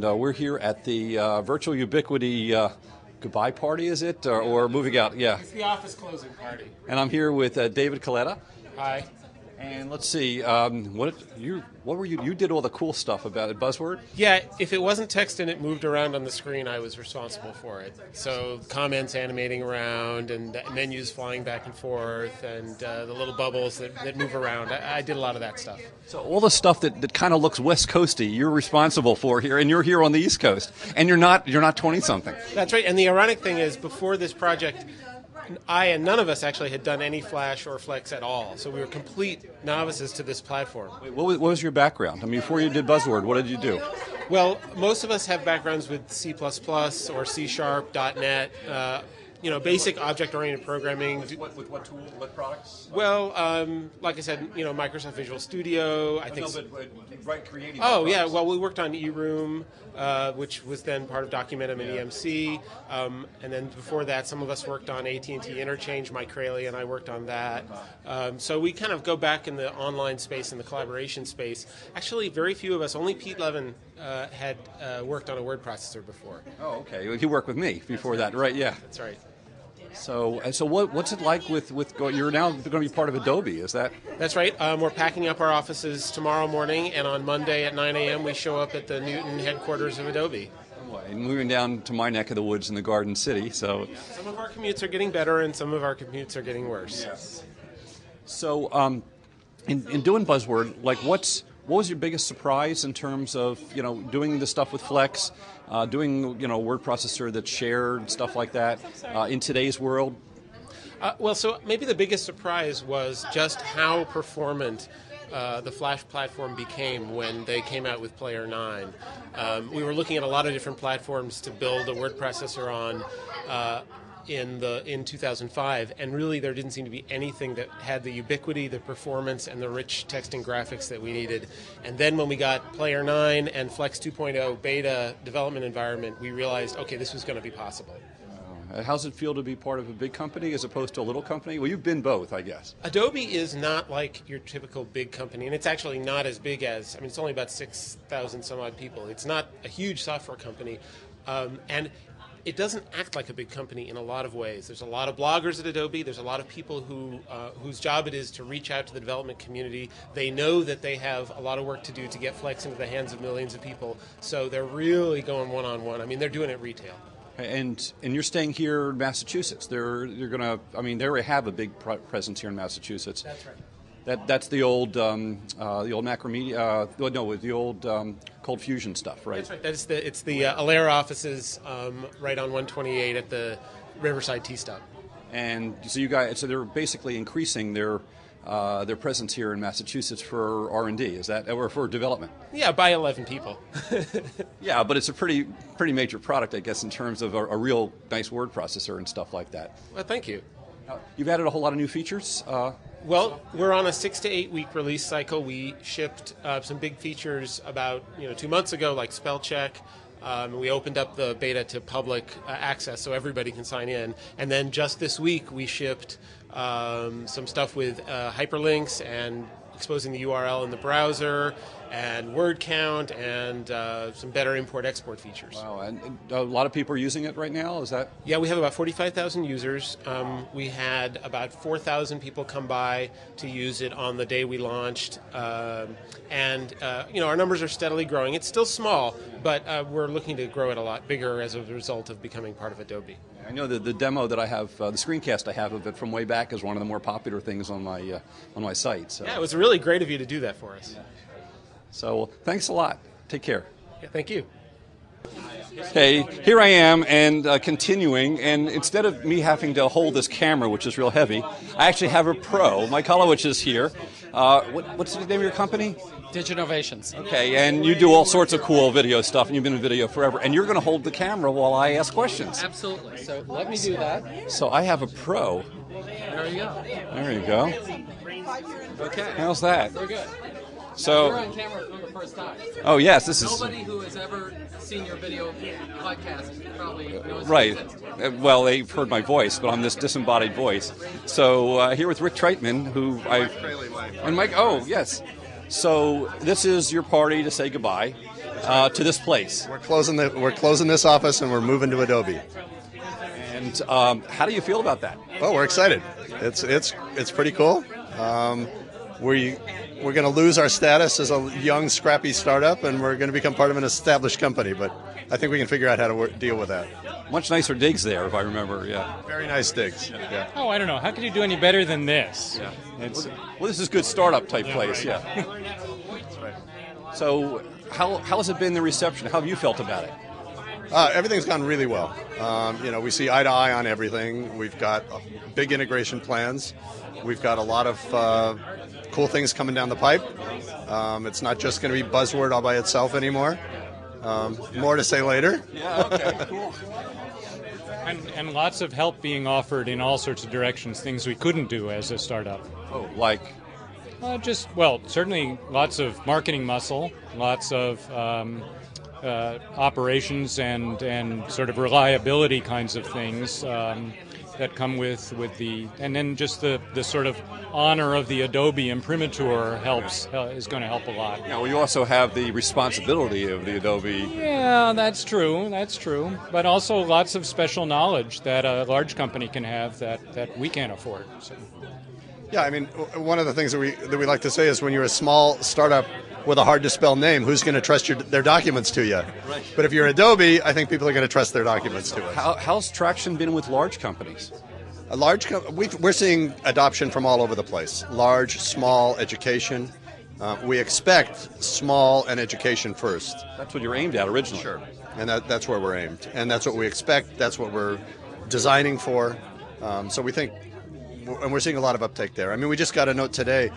And we're here at the Virtual Ubiquity goodbye party, is it? Or moving out? Yeah. It's the office closing party. And I'm here with David Coletta. Hi. And let's see, what were you? You did all the cool stuff about it, Buzzword? Yeah, if it wasn't text and it moved around on the screen, I was responsible for it. So comments animating around and menus flying back and forth and the little bubbles that move around. I did a lot of that stuff. So all the stuff that kind of looks West Coasty, you're responsible for here, and you're here on the East Coast, and you're not 20-something. That's right. And the ironic thing is, before this project, I and none of us actually had done any Flash or Flex at all, so we were complete novices to this platform. Wait, what was your background? I mean, before you did Buzzword, what did you do? Well, most of us have backgrounds with C++ or C#, .NET, basic object-oriented programming. With what tool, what products? Well, like I said, Microsoft Visual Studio. Creating. Oh, yeah. Well, we worked on eRoom, which was then part of Documentum and EMC, and then before that, some of us worked on AT&T Interchange. Mike Kraley and I worked on that. So we kind of go back in the online space and the collaboration space. Actually, very few of us. Only Pete Levin had worked on a word processor before. Oh, okay. He worked with me before that, right? Yeah. That's right. So what's it like with you're now going to be part of Adobe, is that? That's right. We're packing up our offices tomorrow morning, and on Monday at 9 a.m. we show up at the Newton headquarters of Adobe. And moving down to my neck of the woods in the Garden City, so... Some of our commutes are getting better, and some of our commutes are getting worse. Yes. So in doing Buzzword, what was your biggest surprise in terms of doing the stuff with Flex, doing word processor that's shared, stuff like that, in today's world? So maybe the biggest surprise was just how performant the Flash platform became when they came out with Player 9. We were looking at a lot of different platforms to build a word processor on. In 2005, and really there didn't seem to be anything that had the ubiquity, the performance, and the rich text and graphics that we needed. And then when we got Player 9 and Flex 2.0 beta development environment, we realized, okay, this was going to be possible. How's it feel to be part of a big company as opposed to a little company? Well, you've been both, I guess. Adobe is not like your typical big company, and it's actually not as big as, it's only about 6,000 some odd people. It's not a huge software company, and it doesn't act like a big company in a lot of ways. There's a lot of bloggers at Adobe. There's a lot of people whose job it is to reach out to the development community. They know that they have a lot of work to do to get Flex into the hands of millions of people. So they're really going one-on-one. They're doing it retail. And you're staying here in Massachusetts. They already have a big presence here in Massachusetts. That's right. That's the old Macromedia. The old Cold Fusion stuff, right? That's right. It's the Alera offices right on 128 at the Riverside T-Stop. And so you guys, they're basically increasing their presence here in Massachusetts for R&D, is that, or for development? Yeah, by 11 people. Yeah, but it's a pretty major product, I guess, in terms of a real nice word processor and stuff like that. Well, thank you. You've added a whole lot of new features. Well, we're on a 6 to 8 week release cycle. We shipped some big features about 2 months ago, like spell check. We opened up the beta to public access so everybody can sign in. And then just this week, we shipped some stuff with hyperlinks and exposing the URL in the browser, and word count, and some better import-export features. Wow, and a lot of people are using it right now, is that? Yeah, we have about 45,000 users. We had about 4,000 people come by to use it on the day we launched. Our numbers are steadily growing. It's still small, but we're looking to grow it a lot bigger as a result of becoming part of Adobe. I know that the demo that I have, the screencast I have of it from way back is one of the more popular things on my site. So. Yeah, it was really great of you to do that for us. Yeah. So thanks a lot. Take care. Yeah, thank you. Okay, here I am and continuing, and instead of me having to hold this camera, which is real heavy, I actually have a pro. Mike Kraley is here. What's the name of your company? Diginovations. Okay, and you do all sorts of cool video stuff, and you've been in video forever, and you're going to hold the camera while I ask questions. Absolutely. So let me do that. So I have a pro. There you go. There you go. Okay. How's that? Very good. So, you're on camera for the first time. Oh yes, this is. Nobody who has ever seen your video podcast probably knows. Right. Well, they've heard my voice, but I'm this disembodied voice. So here with Rick Treitman, who Mike Kraley, and Mike. Oh yes. So this is your party to say goodbye. to this place. We're closing this office and we're moving to Adobe. And how do you feel about that? Oh, we're excited. It's pretty cool. We're going to lose our status as a young, scrappy startup, and we're going to become part of an established company. But I think we can figure out how to deal with that. Much nicer digs there, if I remember. Yeah. Very nice digs. Yeah. Oh, I don't know. How could you do any better than this? Yeah. Well, this is good startup type place. Right. Yeah. That's right. So, how has it been the reception? How have you felt about it? Everything's gone really well. We see eye to eye on everything. We've got big integration plans. We've got a lot of cool things coming down the pipe. It's not just going to be Buzzword all by itself anymore. More to say later. Yeah, okay, cool. And lots of help being offered in all sorts of directions, things we couldn't do as a startup. Oh, like? Certainly lots of marketing muscle, lots of operations and sort of reliability kinds of things that come with the, and then just the sort of honor of the Adobe imprimatur is going to help a lot. Yeah, well, you also have the responsibility of the Adobe. Yeah, that's true. But also lots of special knowledge that a large company can have that we can't afford. So. Yeah, I mean, one of the things that we like to say is when you're a small startup with a hard-to-spell name, who's going to trust their documents to you? Right. But if you're Adobe, I think people are going to trust their documents to us. How's traction been with large companies? We're seeing adoption from all over the place. Large, small, education. We expect small and education first. That's what you're aimed at originally. Sure. And that's where we're aimed. And that's what we expect. That's what we're designing for. So we think, and we're seeing a lot of uptake there. I mean, we just got a note today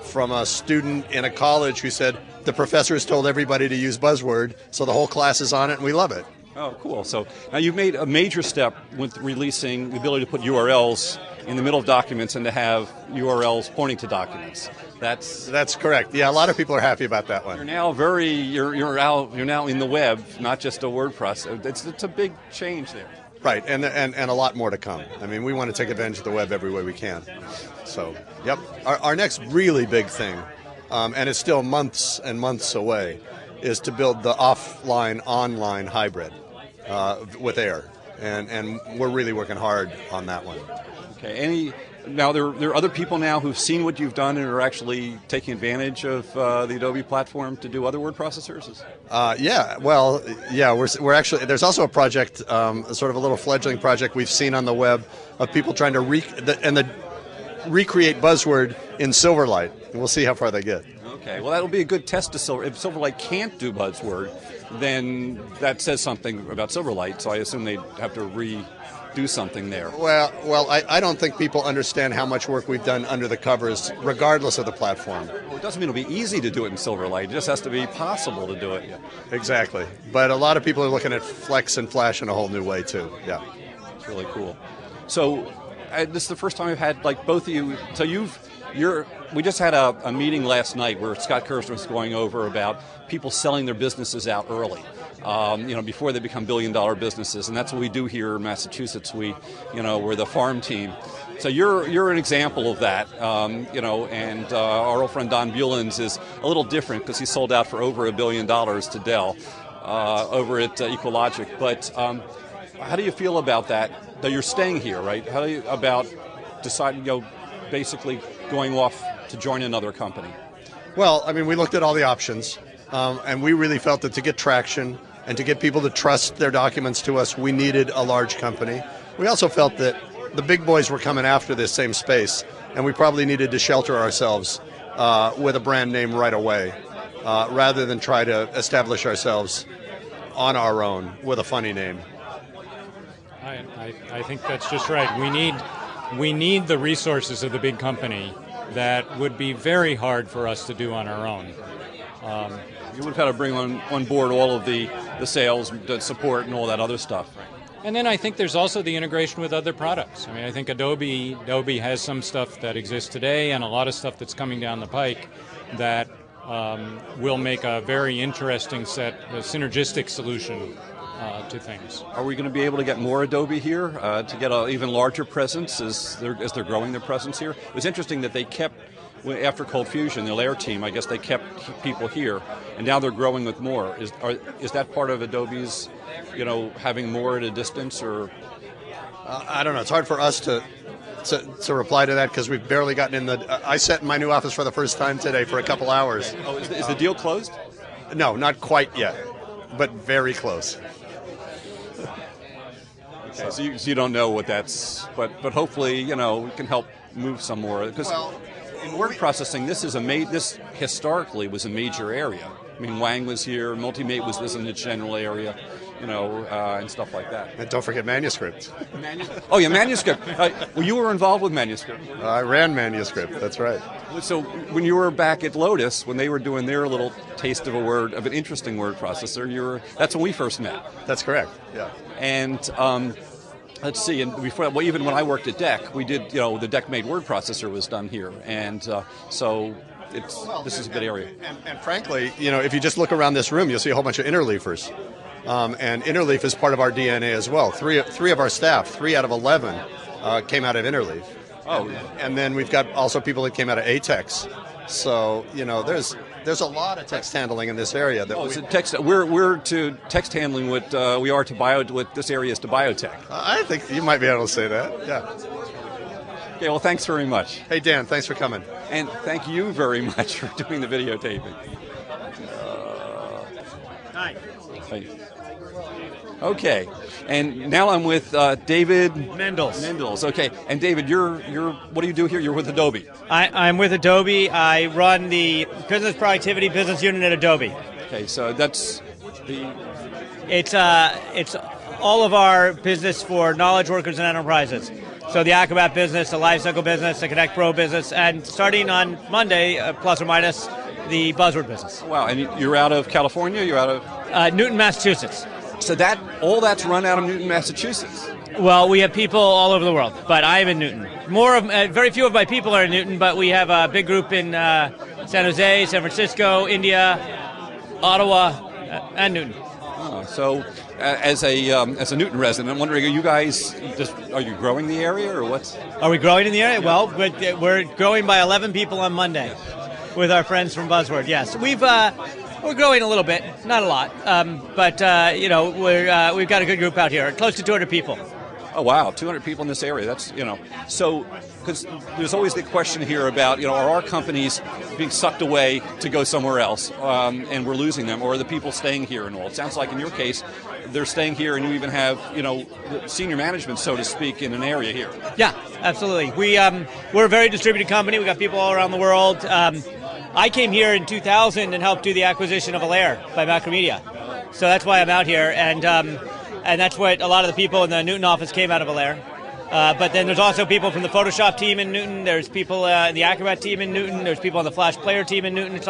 from a student in a college who said the professor has told everybody to use Buzzword, so the whole class is on it, and we love it. Oh, cool. So now you've made a major step with releasing the ability to put URLs in the middle of documents and to have URLs pointing to documents. That's correct. Yeah, a lot of people are happy about that one. You're now you're now in the web, not just a word processor. It's a big change there. Right, and a lot more to come. I mean, we want to take advantage of the web every way we can. So, yep. Our next really big thing, and it's still months and months away, is to build the offline-online hybrid with Air. And we're really working hard on that one. Okay. Now, there are other people now who've seen what you've done and are actually taking advantage of the Adobe platform to do other word processors? We're actually, there's also a project, sort of a little fledgling project we've seen on the web of people trying to recreate Buzzword in Silverlight, and we'll see how far they get. Okay, well, that'll be a good test to Silverlight. If Silverlight can't do Buzzword, then that says something about Silverlight, so I assume they'd have to do something there. Well, I don't think people understand how much work we've done under the covers, regardless of the platform. Well, it doesn't mean it'll be easy to do it in Silverlight. It just has to be possible to do it. Yeah. Exactly. But a lot of people are looking at Flex and Flash in a whole new way, too. Yeah. It's really cool. So this is the first time I've had both of you. So we just had a meeting last night where Scott Kersner was going over about people selling their businesses out early. Before they become billion-dollar businesses, and that's what we do here in Massachusetts. We're the farm team. So you're an example of that, and our old friend Don Buellens is a little different because he sold out for over $1 billion to Dell over at Ecologic. But how do you feel about that you're staying here, right? How do you about deciding, basically going off to join another company? Well, I mean, we looked at all the options, and we really felt that to get traction and to get people to trust their documents to us, we needed a large company. We also felt that the big boys were coming after this same space, and we probably needed to shelter ourselves with a brand name right away, rather than try to establish ourselves on our own with a funny name. I think that's just right. We need the resources of the big company that would be very hard for us to do on our own. You would have had to bring on board all of the sales, the support, and all that other stuff. And then I think there's also the integration with other products. I mean, I think Adobe has some stuff that exists today and a lot of stuff that's coming down the pike that will make a very interesting a synergistic solution to things. Are we going to be able to get more Adobe here to get an even larger presence as they're growing their presence here? It was interesting that they kept after Cold Fusion, the Layer team, I guess they kept people here, and now they're growing with more. Is that part of Adobe's, having more at a distance, or? I don't know. It's hard for us to reply to that because we've barely gotten in the. I sat in my new office for the first time today for a couple hours. Oh, is the deal closed? No, not quite yet, but very close. Okay, so you don't know what that's, but hopefully we can help move some more, because in word processing this historically was a major area. I mean, Wang was here, Multimate was in the general area, and stuff like that. And don't forget manuscript. Oh yeah, manuscript. Well, you were involved with manuscript. I ran manuscript. That's right. So when you were back at Lotus, when they were doing their little taste of an interesting word processor, that's when we first met. That's correct. Yeah. And let's see, and before, even when I worked at DEC, we did, the DEC-made word processor was done here, and so this is a good area. And frankly, if you just look around this room, you'll see a whole bunch of interleafers, and interleaf is part of our DNA as well. Three of our staff, 3 out of 11, came out of interleaf. Oh, and then we've got also people that came out of ATEX. So there's a lot of text handling in this area. We're to text handling what we are to what this area is to biotech. I think you might be able to say that. Yeah. Okay. Well, thanks very much. Hey Dan, thanks for coming. And thank you very much for doing the videotaping. Hi. Hey. Okay, and now I'm with David Mendels. Mendels. Okay, and David, you're what do you do here? You're with Adobe. I'm with Adobe. I run the business productivity business unit at Adobe. Okay, so that's It's all of our business for knowledge workers and enterprises. So the Acrobat business, the Lifecycle business, the Connect Pro business, and starting on Monday, plus or minus, the Buzzword business. Wow, and you're out of California? You're out of Newton, Massachusetts. So all that's run out of Newton, Massachusetts. Well, we have people all over the world, but I'm in Newton. Very few of my people are in Newton, but we have a big group in San Jose, San Francisco, India, Ottawa, and Newton. Oh, so, as a Newton resident, I'm wondering, are you guys are you growing the area, or what's? Are we growing in the area? Well, we're growing by 11 people on Monday with our friends from Buzzword. Yes, we're growing a little bit, not a lot, but we've got a good group out here, close to 200 people. Oh wow, 200 people in this area. That's so because there's always the question here about are our companies being sucked away to go somewhere else, and we're losing them, or are the people staying here and all? It sounds like in your case, they're staying here, and you even have the senior management, so to speak, in an area here. Yeah, absolutely. We're a very distributed company. We got people all around the world. I came here in 2000 and helped do the acquisition of Alair by Macromedia. So that's why I'm out here, and that's what a lot of the people in the Newton office came out of Alair. But then there's also people from the Photoshop team in Newton. There's people in the Acrobat team in Newton. There's people on the Flash Player team in Newton.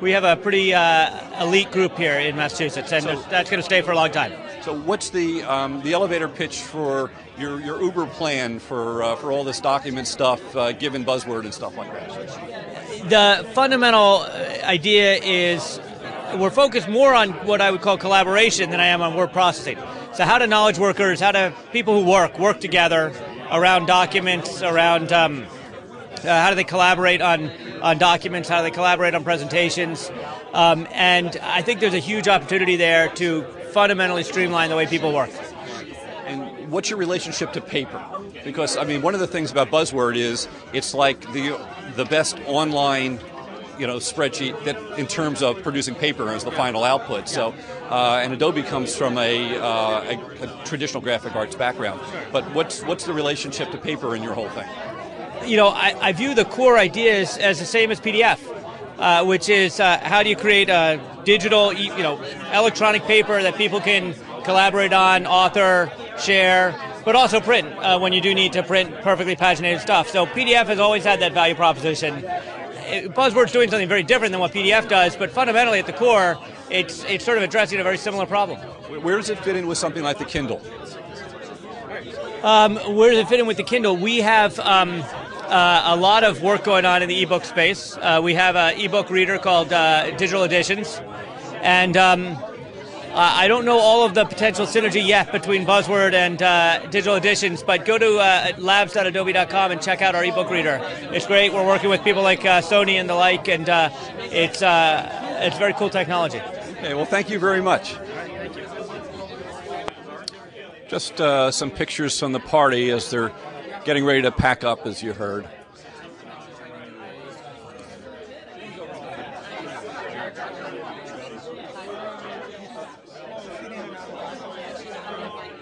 We have a pretty elite group here in Massachusetts, and that's going to stay for a long time. So what's the elevator pitch for your Uber plan for all this document stuff, given Buzzword and stuff like that? The fundamental idea is we're focused more on what I would call collaboration than I am on word processing. So how do knowledge workers, how do people who work together around documents, around how do they collaborate on documents, how do they collaborate on presentations, and I think there's a huge opportunity there to fundamentally streamline the way people work. And what's your relationship to paper? Because one of the things about Buzzword is it's like the best online spreadsheet that in terms of producing paper as the final output. So, and Adobe comes from a traditional graphic arts background. But what's the relationship to paper in your whole thing? I view the core ideas as the same as PDF, which is how do you create a digital, electronic paper that people can collaborate on, author, share, but also print when you do need to print perfectly paginated stuff. So PDF has always had that value proposition. Buzzword's doing something very different than what PDF does, but fundamentally at the core, it's sort of addressing a very similar problem. Where does it fit in with something like the Kindle? Where does it fit in with the Kindle? We have a lot of work going on in the ebook space. We have an ebook reader called Digital Editions, and I don't know all of the potential synergy yet between Buzzword and digital editions, but go to labs.adobe.com and check out our ebook reader. It's great. We're working with people like Sony and the like, and it's very cool technology. Okay, well, thank you very much. Just some pictures from the party as they're getting ready to pack up, as you heard.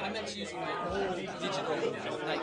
I meant using my old digital, like